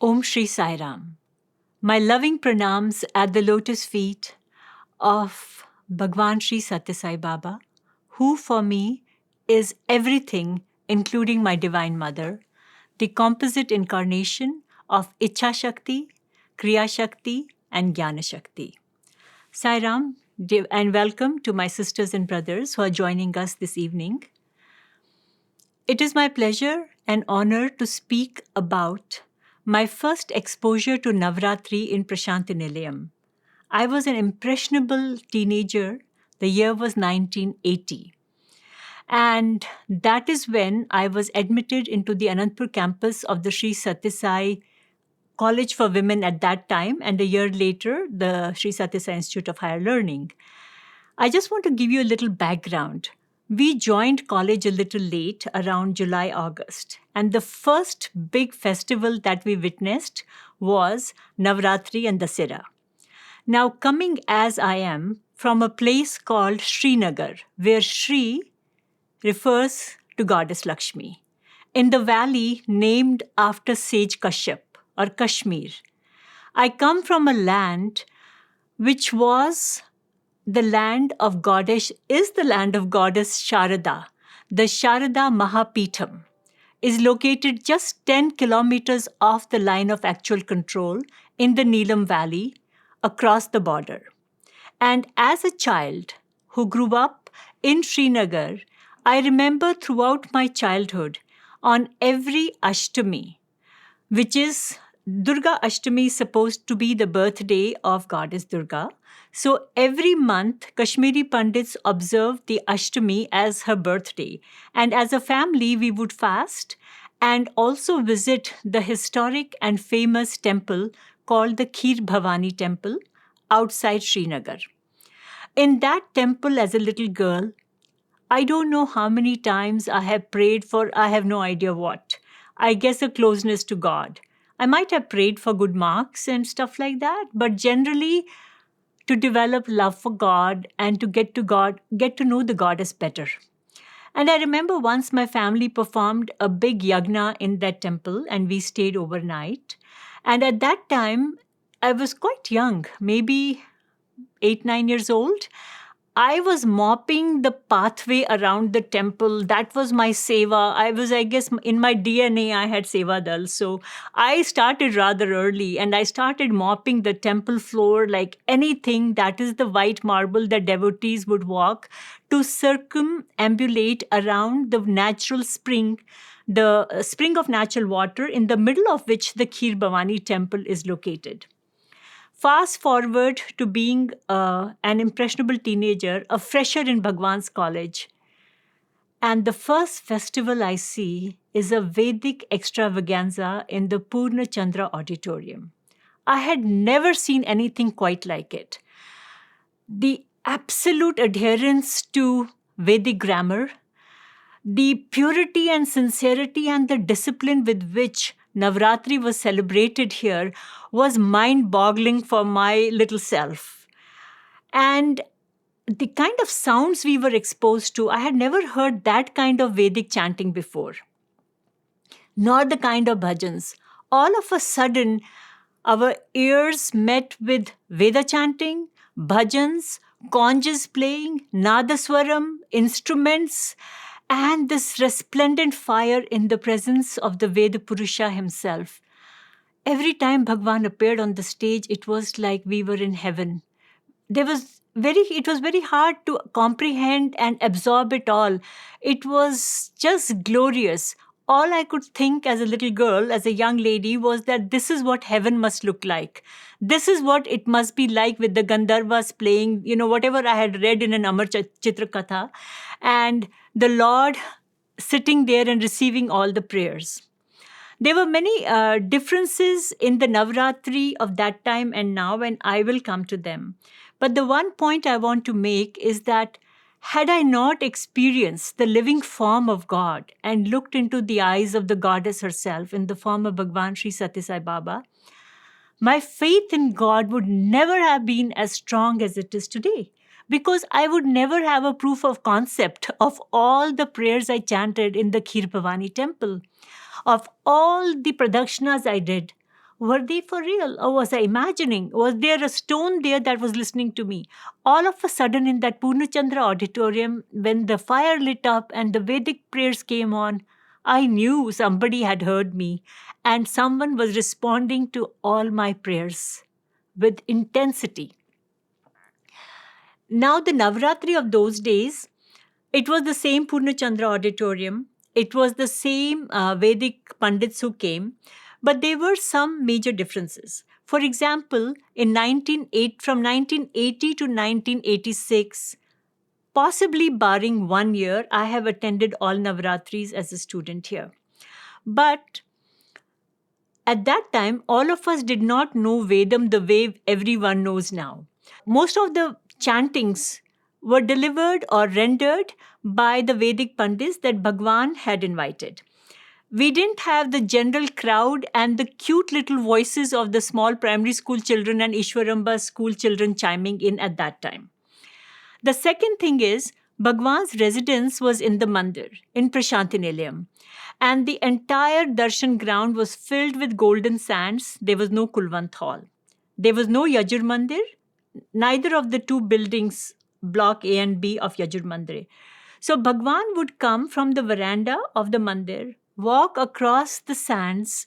Om Shri Sai Ram. My loving pranams at the lotus feet of Bhagawan Sri Sathya Sai Baba, who for me is everything, including my Divine Mother, the composite incarnation of Ichha Shakti, Kriya Shakti, and Jnana Shakti. Sai Ram, and welcome to my sisters and brothers who are joining us this evening. It is my pleasure and honor to speak about my first exposure to Navarathri in Prasanthi Nilayam. I was an impressionable teenager. The year was 1980. And that is when I was admitted into the Anantapur campus of the Sri Sathya Sai College for Women at that time, and a year later, the Sri Sathya Sai Institute of Higher Learning. I just want to give you a little background. We joined college a little late, around July, August. And the first big festival that we witnessed was Navarathri and Dasara. Now, coming as I am from a place called Srinagar, where Sri refers to goddess Lakshmi, in the valley named after sage Kashyap or Kashmir. I come from a land which was the land of goddess, is the land of goddess Sharada. The Sharada Mahapitham is located just 10 kilometers off the line of actual control in the Neelam Valley across the border. And as a child who grew up in Srinagar, I remember throughout my childhood on every Ashtami, which is Durga Ashtami, is supposed to be the birthday of goddess Durga. So every month, Kashmiri Pandits observed the Ashtami as her birthday. And as a family, we would fast and also visit the historic and famous temple called the Kheer Bhavani Temple outside Srinagar. In that temple as a little girl, I don't know how many times I have prayed for, I have no idea what. I guess a closeness to God. I might have prayed for good marks and stuff like that, but generally to develop love for God and to get to know the goddess better. And I remember once my family performed a big yagna in that temple and we stayed overnight. And at that time, I was quite young, maybe 8-9 years old. I was mopping the pathway around the temple. That was my seva. I guess, in my DNA, I had seva dal. So I started rather early and I started mopping the temple floor like anything. That is the white marble that devotees would walk to circumambulate around the natural spring, the spring of natural water in the middle of which the Kheer Bhavani temple is located. Fast forward to being an impressionable teenager, a fresher in Bhagwan's college. And the first festival I see is a Vedic extravaganza in the Purna Chandra Auditorium. I had never seen anything quite like it. The absolute adherence to Vedic grammar, the purity and sincerity and the discipline with which Navratri was celebrated here was mind-boggling for my little self. And the kind of sounds we were exposed to, I had never heard that kind of Vedic chanting before, nor the kind of bhajans. All of a sudden, our ears met with Veda chanting, bhajans, conjas playing, nadaswaram, instruments, and this resplendent fire in the presence of the Veda Purusha himself. Every time Bhagawan appeared on the stage, it was like we were in heaven. It was very hard to comprehend and absorb it all. It was just glorious. All I could think as a little girl, as a young lady, was that this is what heaven must look like. This is what it must be like with the Gandharvas playing, whatever I had read in an Amar Chitra Katha, and the Lord sitting there and receiving all the prayers. There were many differences in the Navratri of that time and now, and I will come to them. But the one point I want to make is that had I not experienced the living form of God and looked into the eyes of the goddess herself in the form of Bhagavan Sri Sathya Sai Baba, my faith in God would never have been as strong as it is today, because I would never have a proof of concept of all the prayers I chanted in the Kheer Bhavani temple, of all the pradakshinas I did, Were they for real? Or was I imagining? Was there a stone there that was listening to me? All of a sudden, in that Purnachandra auditorium, when the fire lit up and the Vedic prayers came on, I knew somebody had heard me and someone was responding to all my prayers with intensity. Now, the Navarathri of those days, it was the same Purnachandra auditorium. It was the same Vedic Pandits who came, but there were some major differences. For example, from 1980 to 1986, possibly barring 1 year, I have attended all Navaratris as a student here. But at that time, all of us did not know Vedam the way everyone knows now. Most of the chantings were delivered or rendered by the Vedic Pandits that Bhagawan had invited. We didn't have the general crowd and the cute little voices of the small primary school children and Ishwaramba school children chiming in at that time. The second thing is, Bhagwan's residence was in the mandir, in Prasanthi Nilayam. And the entire darshan ground was filled with golden sands. There was no Kulwant hall. There was no Yajur Mandir, neither of the two buildings, block A and B of Yajur Mandir. So Bhagwan would come from the veranda of the mandir, walk across the sands,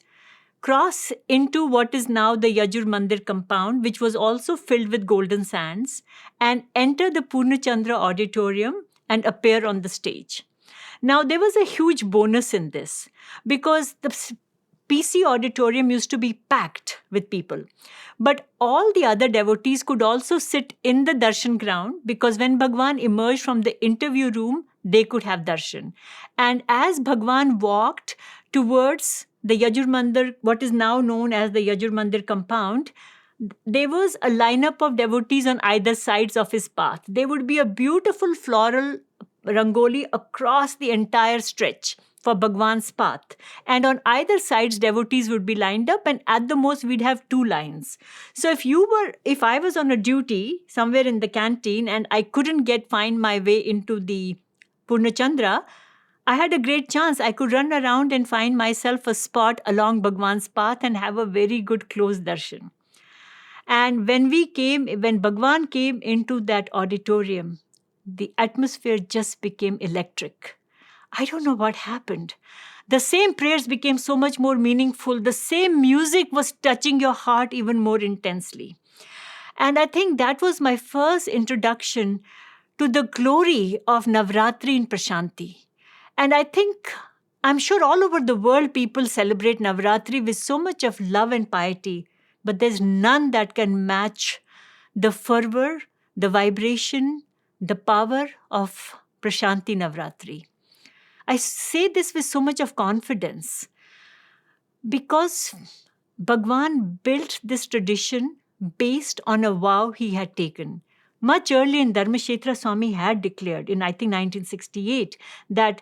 cross into what is now the Yajur Mandir compound, which was also filled with golden sands, and enter the Purnachandra auditorium and appear on the stage. Now, there was a huge bonus in this because the PC auditorium used to be packed with people. But all the other devotees could also sit in the darshan ground because when Bhagwan emerged from the interview room, they could have darshan. And as Bhagwan walked towards the Yajur Mandir, what is now known as the Yajur Mandir compound, there was a lineup of devotees on either sides of his path. There would be a beautiful floral rangoli across the entire stretch for Bhagwan's path. And on either sides, devotees would be lined up, and at the most, we'd have 2 lines. So if I was on a duty somewhere in the canteen and I couldn't find my way into the Purnachandra, I had a great chance. I could run around and find myself a spot along Bhagwan's path and have a very good close darshan. And when Bhagwan came into that auditorium, the atmosphere just became electric. I don't know what happened. The same prayers became so much more meaningful. The same music was touching your heart even more intensely. And I think that was my first introduction to the glory of Navratri in Prasanthi. And I'm sure all over the world people celebrate Navratri with so much of love and piety, but there's none that can match the fervor, the vibration, the power of Prasanthi Navratri. I say this with so much of confidence because Bhagwan built this tradition based on a vow he had taken. Much earlier in Dharmashetra, Swami had declared in, I think, 1968, that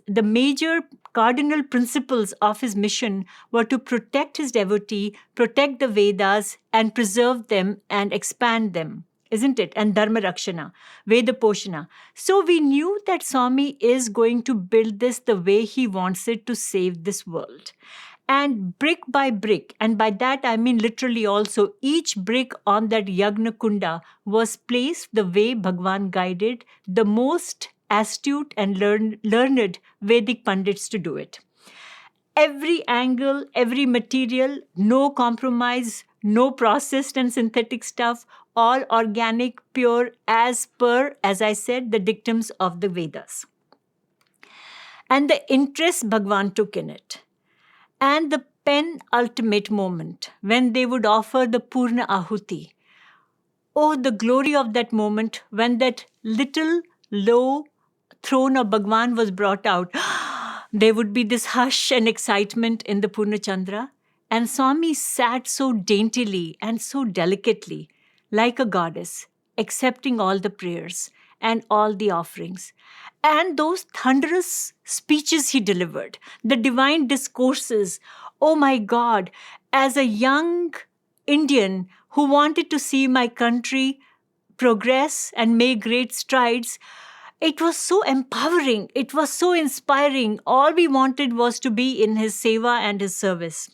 the major cardinal principles of his mission were to protect his devotee, protect the Vedas, and preserve them and expand them. Isn't it? And Dharma Rakshana, Veda Poshana. So we knew that Swami is going to build this the way he wants it to save this world. And brick by brick, and by that I mean literally also, each brick on that Yagna Kunda was placed the way Bhagwan guided the most astute and learned Vedic Pandits to do it. Every angle, every material, no compromise, no processed and synthetic stuff, all organic, pure, as per, as I said, the dictums of the Vedas. And the interest Bhagwan took in it. And the penultimate moment when they would offer the Purna Ahuti. Oh, the glory of that moment when that little low throne of Bhagwan was brought out. There would be this hush and excitement in the Purnachandra. And Swami sat so daintily and so delicately, like a goddess, accepting all the prayers and all the offerings. And those thunderous speeches he delivered, the divine discourses. Oh my God, as a young Indian who wanted to see my country progress and make great strides, it was so empowering. It was so inspiring. All we wanted was to be in his seva and his service.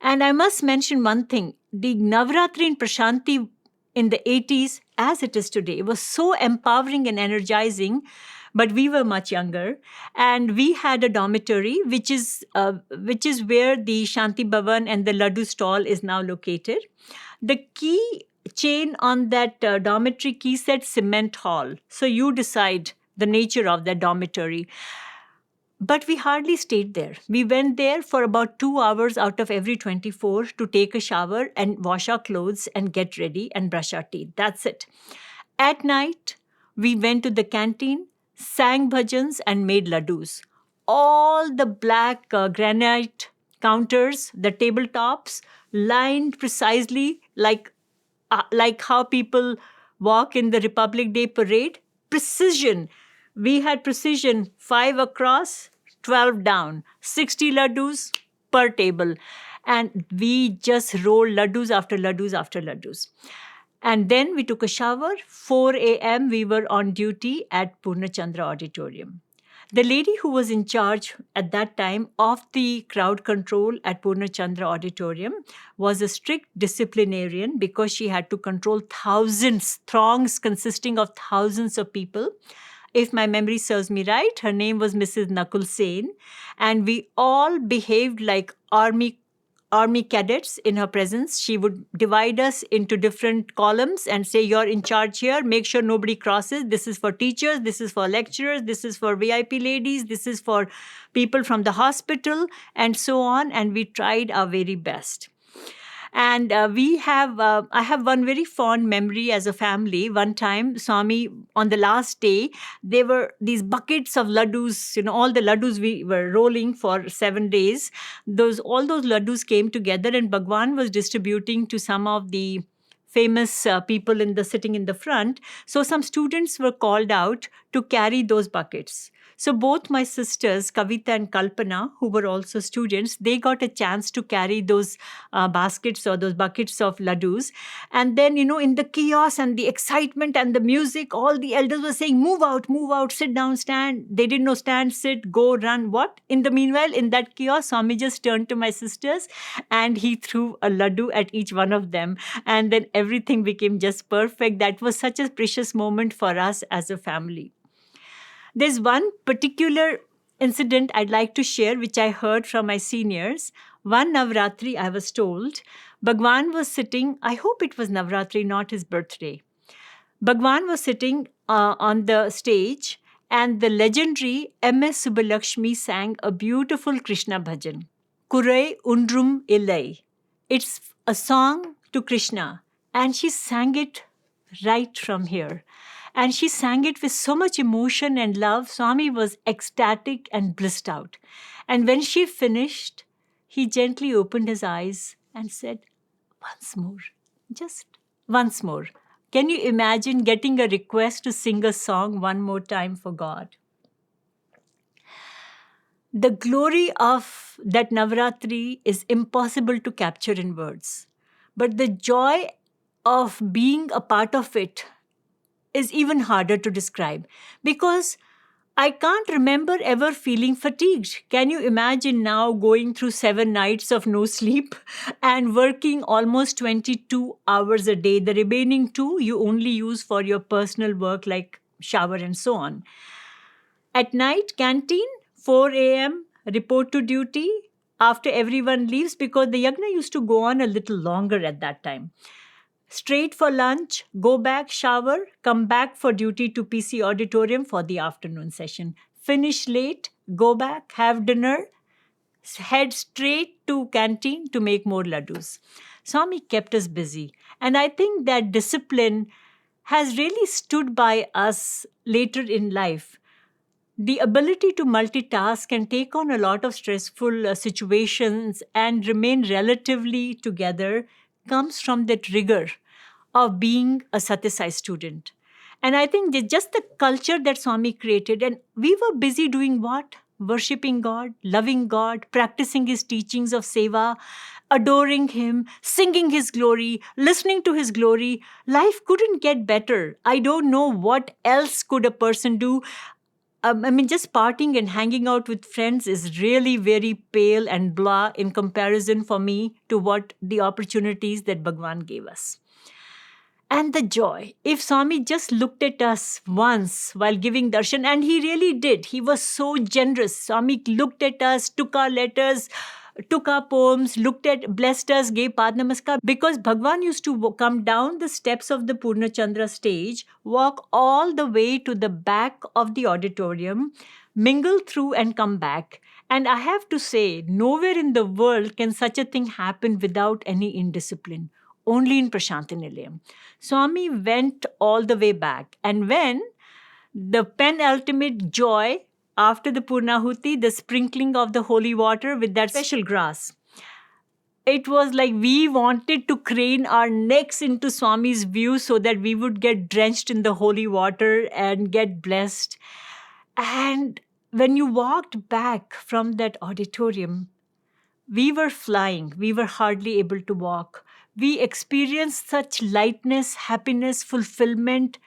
And I must mention one thing. The Navarathri in Prasanthi in the 80s, as it is today, was so empowering and energizing, but we were much younger. And we had a dormitory, which is where the Shanti Bhavan and the Laddu stall is now located. The key chain on that dormitory key said cement hall. So you decide the nature of that dormitory. But we hardly stayed there. We went there for about 2 hours out of every 24 to take a shower and wash our clothes and get ready and brush our teeth. That's it. At night, we went to the canteen, sang bhajans, and made laddus. All the black granite counters, the tabletops, lined precisely like how people walk in the Republic Day parade. Precision. We had precision 5 across, 12 down, 60 laddus per table. And we just rolled laddus after laddus after laddus. And then we took a shower. 4 a.m. we were on duty at Purnachandra Auditorium. The lady who was in charge at that time of the crowd control at Purnachandra Auditorium was a strict disciplinarian because she had to control throngs consisting of thousands of people. If my memory serves me right, her name was Mrs. Nakul Sen, and we all behaved like army cadets in her presence. She would divide us into different columns and say, you're in charge here. Make sure nobody crosses. This is for teachers. This is for lecturers. This is for VIP ladies. This is for people from the hospital, and so on. And we tried our very best. And I have one very fond memory as a family. One time, Swami, on the last day, there were these buckets of laddus, all the laddus we were rolling for 7 days. All those laddus came together, and Bhagawan was distributing to some of the famous people sitting in the front. So some students were called out to carry those buckets. So both my sisters, Kavita and Kalpana, who were also students, they got a chance to carry those baskets or those buckets of laddus. And then, in the chaos and the excitement and the music, all the elders were saying, move out, sit down, stand. They didn't know stand, sit, go, run, what? In the meanwhile, in that chaos, Swami just turned to my sisters and he threw a laddu at each one of them. And then everything became just perfect. That was such a precious moment for us as a family. There's one particular incident I'd like to share, which I heard from my seniors. One Navratri, I was told, Bhagawan was sitting, I hope it was Navratri, not his birthday. Bhagawan was sitting on the stage, and the legendary M.S. Subbalakshmi sang a beautiful Krishna bhajan, Kurai Undrum Illai. It's a song to Krishna, and she sang it right from here. And she sang it with so much emotion and love. Swami was ecstatic and blissed out. And when she finished, he gently opened his eyes and said, once more, just once more. Can you imagine getting a request to sing a song one more time for God? The glory of that Navaratri is impossible to capture in words. But the joy of being a part of it is even harder to describe, because I can't remember ever feeling fatigued. Can you imagine now going through 7 nights of no sleep and working almost 22 hours a day? The remaining 2 you only use for your personal work like shower and so on. At night, canteen, 4 a.m., report to duty after everyone leaves, because the yagna used to go on a little longer at that time. Straight for lunch, go back, shower, come back for duty to PC auditorium for the afternoon session. Finish late, go back, have dinner, head straight to canteen to make more laddus. Swami kept us busy. And I think that discipline has really stood by us later in life. The ability to multitask and take on a lot of stressful situations and remain relatively together comes from that rigor of being a Sathya Sai student. And I think just the culture that Swami created, and we were busy doing what? Worshipping God, loving God, practicing His teachings of seva, adoring Him, singing His glory, listening to His glory. Life couldn't get better. I don't know what else could a person do. just partying and hanging out with friends is really very pale and blah in comparison for me to what the opportunities that Bhagawan gave us. And the joy. If Swami just looked at us once while giving darshan, and he really did, he was so generous. Swami looked at us, took our letters, took our poems, blessed us, gave Pad Namaskar. Because Bhagwan used to come down the steps of the Purna Chandra stage, walk all the way to the back of the auditorium, mingle through and come back. And I have to say, nowhere in the world can such a thing happen without any indiscipline. Only in Prasanthi Nilayam. Swami went all the way back. And when the penultimate joy after the Purnahuti, the sprinkling of the holy water with that special grass, it was like we wanted to crane our necks into Swami's view so that we would get drenched in the holy water and get blessed. And when you walked back from that auditorium, we were flying. We were hardly able to walk. We experienced such lightness, happiness, fulfillment,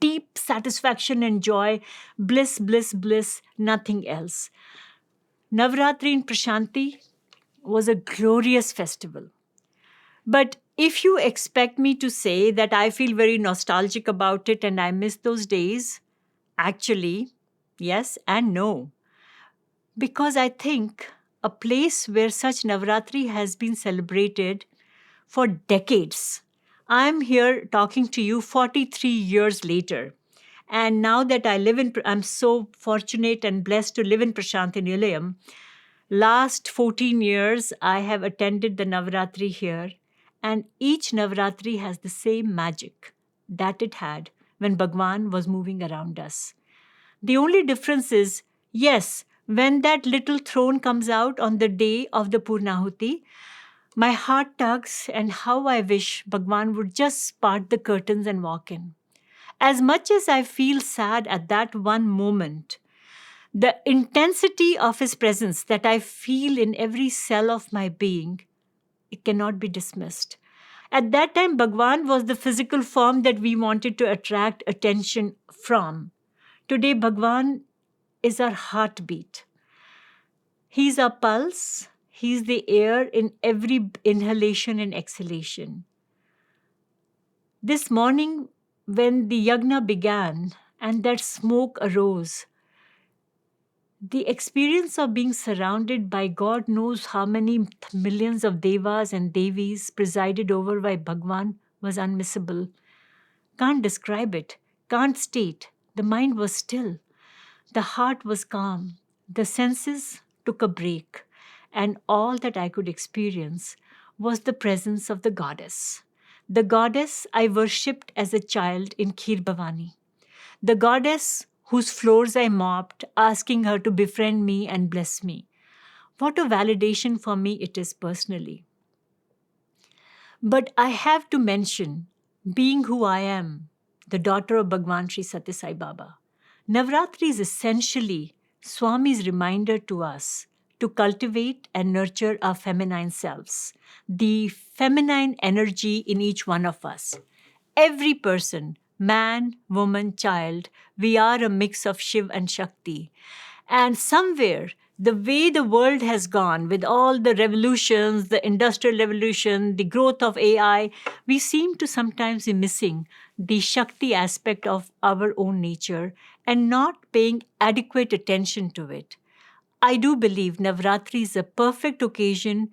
deep satisfaction and joy, bliss, bliss, bliss, nothing else. Navarathri in Prasanthi was a glorious festival. But if you expect me to say that I feel very nostalgic about it and I miss those days, actually, yes and no. Because I think a place where such Navaratri has been celebrated for decades. I'm here talking to you 43 years later. And now that I'm so fortunate and blessed to live in Prasanthi Nilayam. Last 14 years, I have attended the Navaratri here. And each Navaratri has the same magic that it had when Bhagwan was moving around us. The only difference is, yes, when that little throne comes out on the day of the Purnahuti, my heart tugs and how I wish Bhagwan would just part the curtains and walk in. As much as I feel sad at that one moment, the intensity of his presence that I feel in every cell of my being, it cannot be dismissed. At that time, Bhagwan was the physical form that we wanted to attract attention from. Today, Bhagwan is our heartbeat. He's our pulse. He's the air in every inhalation and exhalation. This morning, when the yagna began and that smoke arose, the experience of being surrounded by God knows how many millions of devas and devis presided over by Bhagwan was unmissable. Can't describe it, can't state. The mind was still. The heart was calm. The senses took a break. And all that I could experience was the presence of the goddess. The goddess I worshipped as a child in Kheer Bhavani. The goddess whose floors I mopped, asking her to befriend me and bless me. What a validation for me it is personally. But I have to mention, being who I am, the daughter of Bhagawan Sri Sathya Sai Baba, Navaratri is essentially Swami's reminder to us to cultivate and nurture our feminine selves, the feminine energy in each one of us. Every person, man, woman, child, we are a mix of Shiv and Shakti. And somewhere, the way the world has gone with all the revolutions, the industrial revolution, the growth of AI, we seem to sometimes be missing the Shakti aspect of our own nature and not paying adequate attention to it. I do believe Navaratri is a perfect occasion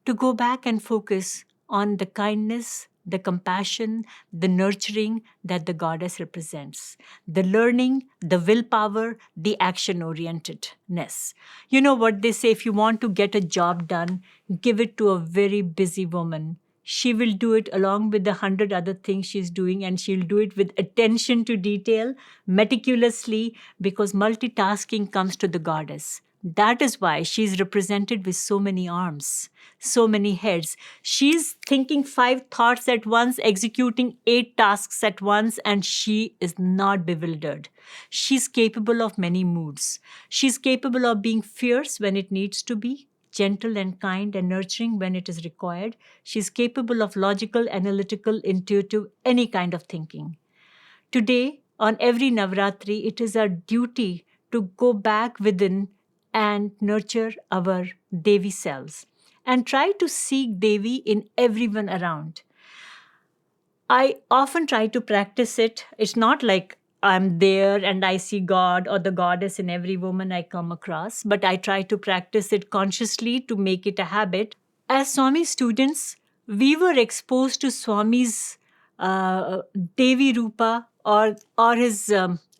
to go back and focus on the kindness, the compassion, the nurturing that the goddess represents, the learning, the willpower, the action-orientedness. You know what they say, if you want to get a job done, give it to a very busy woman. She will do it along with the 100 other things she's doing, and she'll do it with attention to detail, meticulously, because multitasking comes to the goddess. That is why she's represented with so many arms, so many heads. She's thinking 5 thoughts at once, executing 8 tasks at once, and she is not bewildered. She's capable of many moods. She's capable of being fierce when it needs to be, gentle and kind and nurturing when it is required. She's capable of logical, analytical, intuitive, any kind of thinking. Today, on every Navaratri, it is our duty to go back within and nurture our Devi selves and try to seek Devi in everyone around. I often try to practice it. It's not like I'm there and I see God or the goddess in every woman I come across, but I try to practice it consciously to make it a habit. As Swami students, we were exposed to Swami's Devi Rupa or his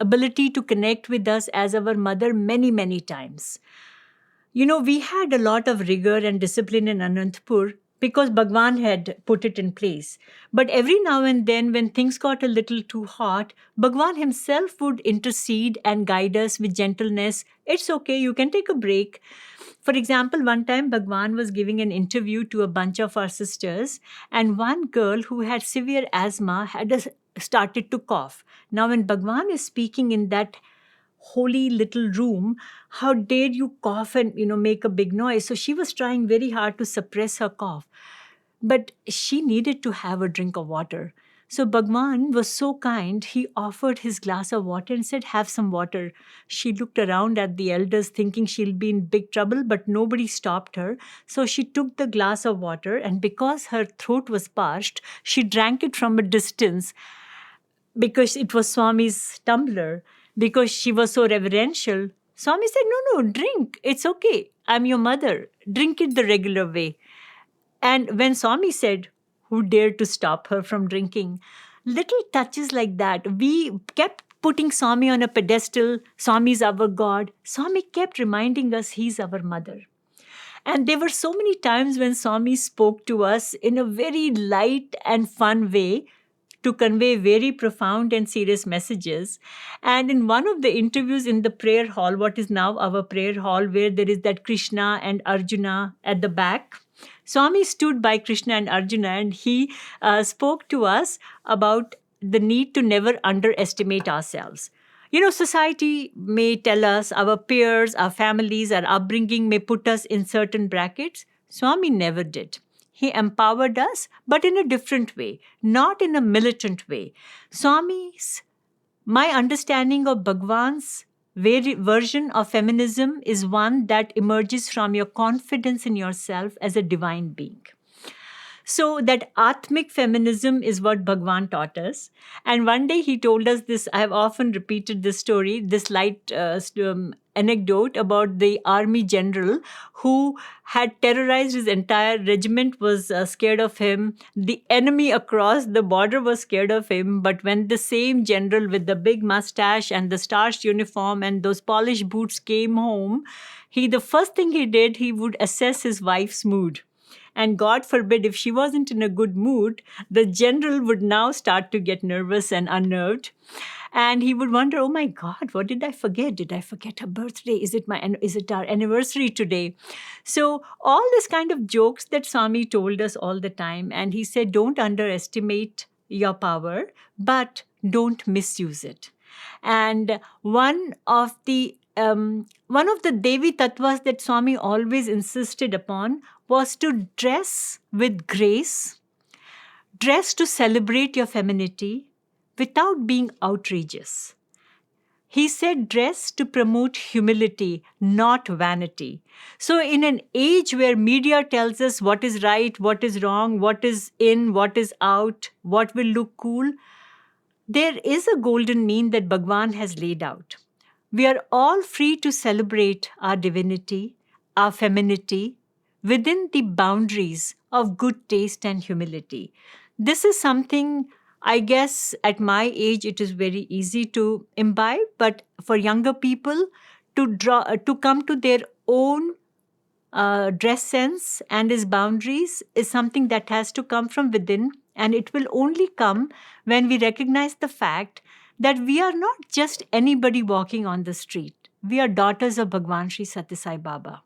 ability to connect with us as our mother many, many times. We had a lot of rigor and discipline in Anantapur because Bhagwan had put it in place. But every now and then, when things got a little too hot, Bhagwan himself would intercede and guide us with gentleness. It's okay, you can take a break. For example, one time Bhagwan was giving an interview to a bunch of our sisters, and one girl who had severe asthma started to cough. Now, when Bhagwan is speaking in that holy little room, how dare you cough and make a big noise? So she was trying very hard to suppress her cough, but she needed to have a drink of water. So Bhagwan was so kind, he offered his glass of water and said, have some water. She looked around at the elders thinking she'll be in big trouble, but nobody stopped her. So she took the glass of water, and because her throat was parched, she drank it from a distance because it was Swami's tumbler, because she was so reverential. Swami said, no, drink. It's okay. I'm your mother. Drink it the regular way. And when Swami said, who dared to stop her from drinking? Little touches like that. We kept putting Swami on a pedestal. Swami's our God. Swami kept reminding us he's our mother. And there were so many times when Swami spoke to us in a very light and fun way to convey very profound and serious messages. And in one of the interviews in the prayer hall, what is now our prayer hall, where there is that Krishna and Arjuna at the back, Swami stood by Krishna and Arjuna, and he spoke to us about the need to never underestimate ourselves. Society may tell us, our peers, our families, our upbringing may put us in certain brackets. Swami never did. He empowered us, but in a different way, not in a militant way. My understanding of Bhagwan's version of feminism is one that emerges from your confidence in yourself as a divine being. So that Atmic feminism is what Bhagwan taught us. And one day he told us this, I have often repeated this story, this light anecdote about the army general who had terrorized his entire regiment, was scared of him. The enemy across the border was scared of him. But when the same general with the big mustache and the starched uniform and those polished boots came home, the first thing he did, he would assess his wife's mood. And God forbid, if she wasn't in a good mood, the general would now start to get nervous and unnerved. And he would wonder, oh my God, what did I forget? Did I forget her birthday? Is it our anniversary today? So all this kind of jokes that Swami told us all the time. And he said, don't underestimate your power, but don't misuse it. And one of the Devi tattvas that Swami always insisted upon was to dress with grace, dress to celebrate your femininity without being outrageous. He said dress to promote humility, not vanity. So in an age where media tells us what is right, what is wrong, what is in, what is out, what will look cool, there is a golden mean that Bhagwan has laid out. We are all free to celebrate our divinity, our femininity, within the boundaries of good taste and humility. This is something, I guess, at my age, it is very easy to imbibe, but for younger people to come to their own dress sense and its boundaries is something that has to come from within, and it will only come when we recognize the fact that we are not just anybody walking on the street. We are daughters of Bhagawan Sri Sathya Sai Baba.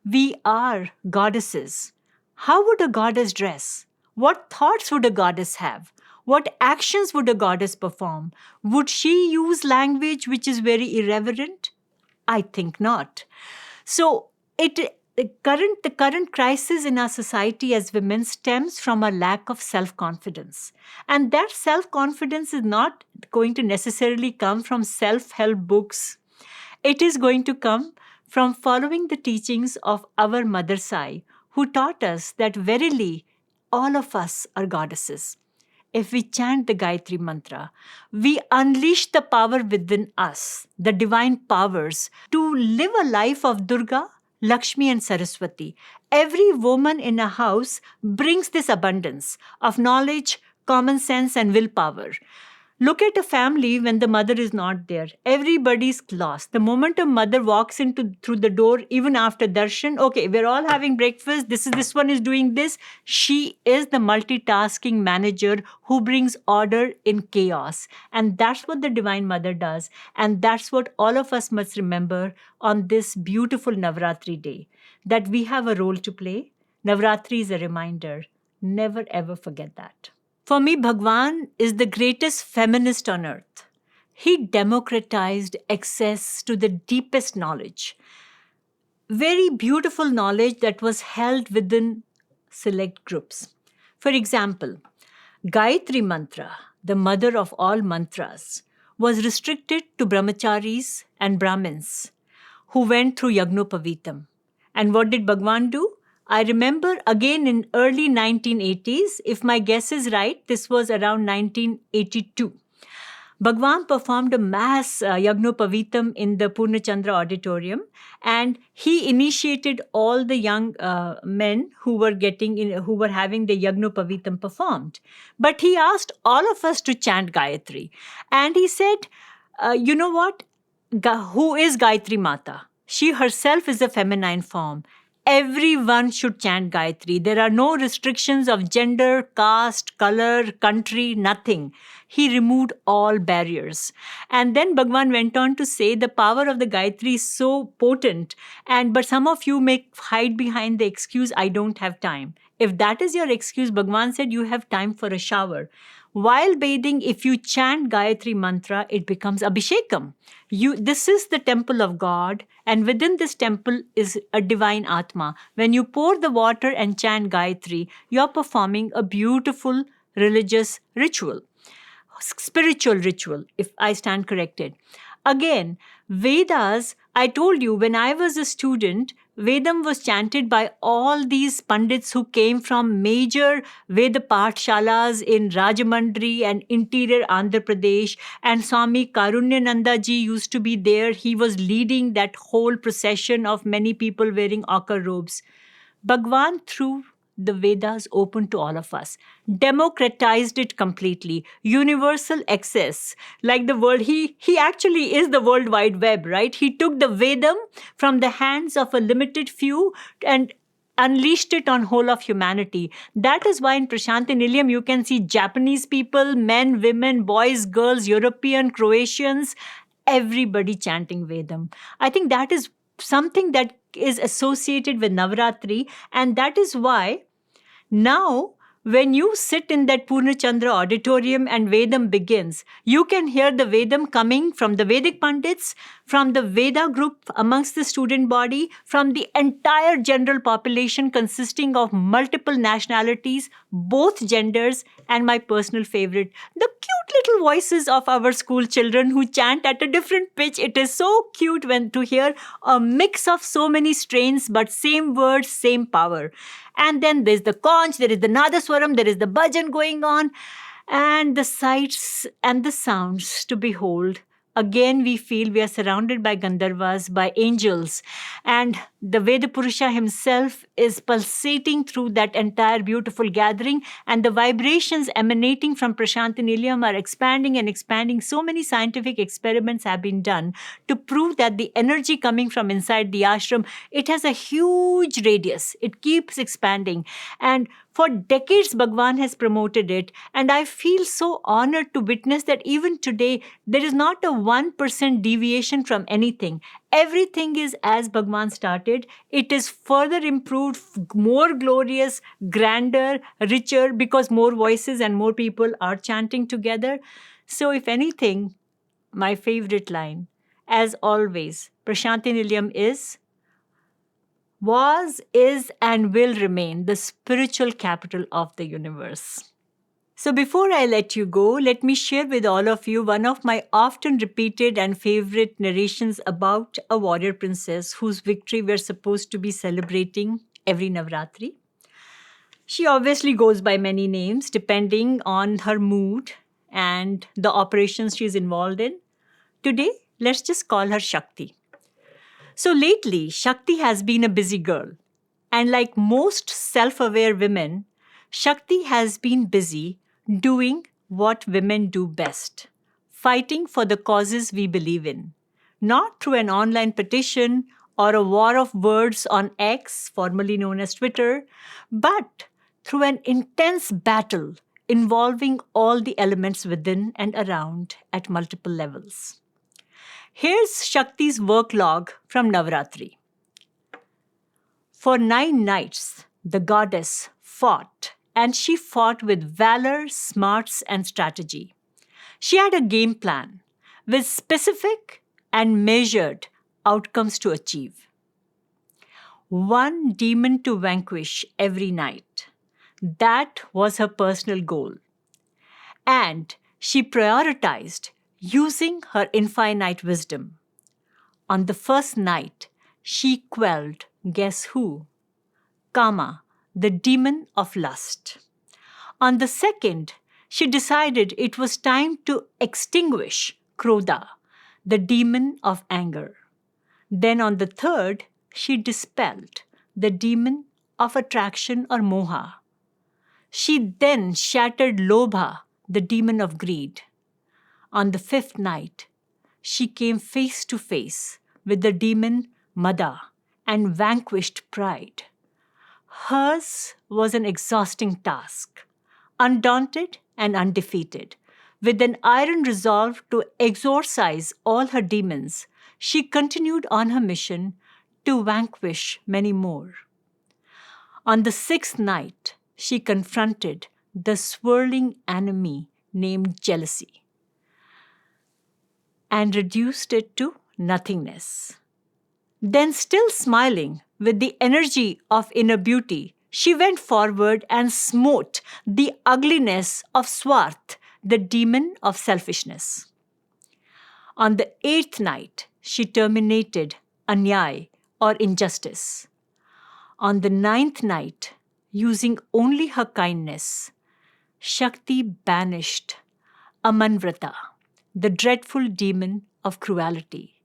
We are goddesses. How would a goddess dress? What thoughts would a goddess have? What actions would a goddess perform? Would she use language which is very irreverent? I think not. So the current crisis in our society as women stems from a lack of self-confidence. And that self-confidence is not going to necessarily come from self-help books. It is going to come from following the teachings of our Mother Sai, who taught us that verily all of us are goddesses. If we chant the Gayatri Mantra, we unleash the power within us, the divine powers, to live a life of Durga, Lakshmi, and Saraswati. Every woman in a house brings this abundance of knowledge, common sense, and willpower. Look at a family when the mother is not there. Everybody's lost. The moment a mother walks into through the door, even after darshan, okay, we're all having breakfast. This one is doing this. She is the multitasking manager who brings order in chaos. And that's what the Divine Mother does. And that's what all of us must remember on this beautiful Navarathri day, that we have a role to play. Navarathri is a reminder. Never ever forget that. For me, Bhagawan is the greatest feminist on earth. He democratized access to the deepest knowledge. Very beautiful knowledge that was held within select groups. For example, Gayatri Mantra, the mother of all mantras, was restricted to brahmacharis and Brahmins who went through Yagnopavitam. And what did Bhagawan do? I remember again in early 1980s, if my guess is right, this was around 1982. Bhagawan performed a mass Yagnopavitam in the Purnachandra auditorium, and he initiated all the young men who were having the Yagnopavitam performed. But he asked all of us to chant Gayatri, and he said, "You know what? Who is Gayatri Mata? She herself is a feminine form. Everyone should chant Gayatri. There are no restrictions of gender, caste, color, country, nothing." He removed all barriers. And then Bhagavan went on to say the power of the Gayatri is so potent. But some of you may hide behind the excuse, I don't have time. If that is your excuse, Bhagavan said you have time for a shower. While bathing, if you chant Gayatri Mantra, it becomes Abhishekam. This is the temple of God, and within this temple is a divine Atma. When you pour the water and chant Gayatri, you're performing a beautiful religious ritual, spiritual ritual, if I stand corrected. Again, Vedas, I told you, when I was a student, Vedam was chanted by all these pandits who came from major Veda Pathshalas in Rajamandri and interior Andhra Pradesh. And Swami Karunyananda ji used to be there. He was leading that whole procession of many people wearing ochre robes. Bhagwan threw the Vedas open to all of us, democratized it completely, universal access, like the world. He actually is the World Wide Web, right? He took the Vedam from the hands of a limited few and unleashed it on whole of humanity. That is why in Prasanthi Nilayam you can see Japanese people, men, women, boys, girls, European, Croatians, everybody chanting Vedam. I think that is something that is associated with Navaratri, and that is why now when you sit in that Purnachandra auditorium and Vedam begins, you can hear the Vedam coming from the Vedic Pandits, from the Veda group amongst the student body, from the entire general population consisting of multiple nationalities, both genders, and my personal favorite, the cute little voices of our school children who chant at a different pitch. It is so cute to hear a mix of so many strains, but same words, same power. And then there's the conch, there is the nadaswaram, there is the bhajan going on, and the sights and the sounds to behold. Again, we feel we are surrounded by Gandharvas, by angels, and the Veda Purusha himself is pulsating through that entire beautiful gathering, and the vibrations emanating from Prasanthi Nilayam are expanding and expanding. So many scientific experiments have been done to prove that the energy coming from inside the ashram, it has a huge radius. It keeps expanding. And for decades, Bhagavan has promoted it, and I feel so honored to witness that even today, there is not a 1% deviation from anything. Everything is as Bhagavan started. It is further improved, more glorious, grander, richer, because more voices and more people are chanting together. So if anything, my favorite line, as always, Prasanthi Nilayam was, is, and will remain the spiritual capital of the universe. So before I let you go, let me share with all of you one of my often repeated and favorite narrations about a warrior princess whose victory we're supposed to be celebrating every Navratri. She obviously goes by many names depending on her mood and the operations she's involved in. Today, let's just call her Shakti. So lately, Shakti has been a busy girl. And like most self aware women, Shakti has been busy doing what women do best, fighting for the causes we believe in. Not through an online petition or a war of words on X, formerly known as Twitter, but through an intense battle involving all the elements within and around at multiple levels. Here's Shakti's work log from Navaratri. For 9 nights, the goddess fought, and she fought with valor, smarts, and strategy. She had a game plan with specific and measured outcomes to achieve. One demon to vanquish every night. That was her personal goal. And she prioritized using her infinite wisdom. On the first night, she quelled, guess who? Kama, the demon of lust. On the second, she decided it was time to extinguish Krodha, the demon of anger. Then on the third, she dispelled the demon of attraction or moha. She then shattered Lobha, the demon of greed. On the fifth night, she came face to face with the demon Mada and vanquished pride. Hers was an exhausting task, undaunted and undefeated. With an iron resolve to exorcise all her demons, she continued on her mission to vanquish many more. On the sixth night, she confronted the swirling enemy named jealousy and reduced it to nothingness. Then, still smiling with the energy of inner beauty, she went forward and smote the ugliness of Swarth, the demon of selfishness. On the eighth night, she terminated Anyay or injustice. On the ninth night, using only her kindness, Shakti banished Amanvrata, the dreadful demon of cruelty.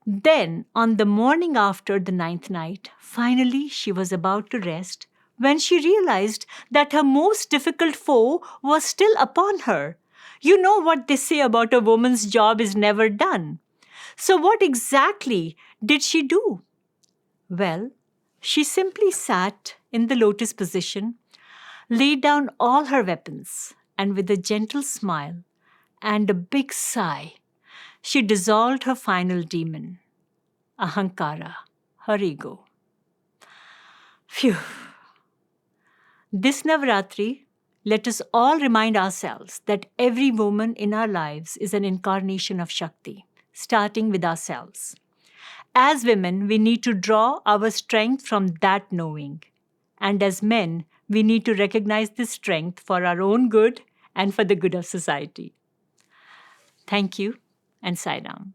Then, on the morning after the ninth night, finally she was about to rest when she realized that her most difficult foe was still upon her. You know what they say about a woman's job is never done. So, what exactly did she do? Well, she simply sat in the lotus position, laid down all her weapons, and with a gentle smile and a big sigh, she dissolved her final demon, Ahankara, her ego. Phew. This Navaratri, let us all remind ourselves that every woman in our lives is an incarnation of Shakti, starting with ourselves. As women, we need to draw our strength from that knowing. And as men, we need to recognize this strength for our own good and for the good of society. Thank you, and Sai Ram.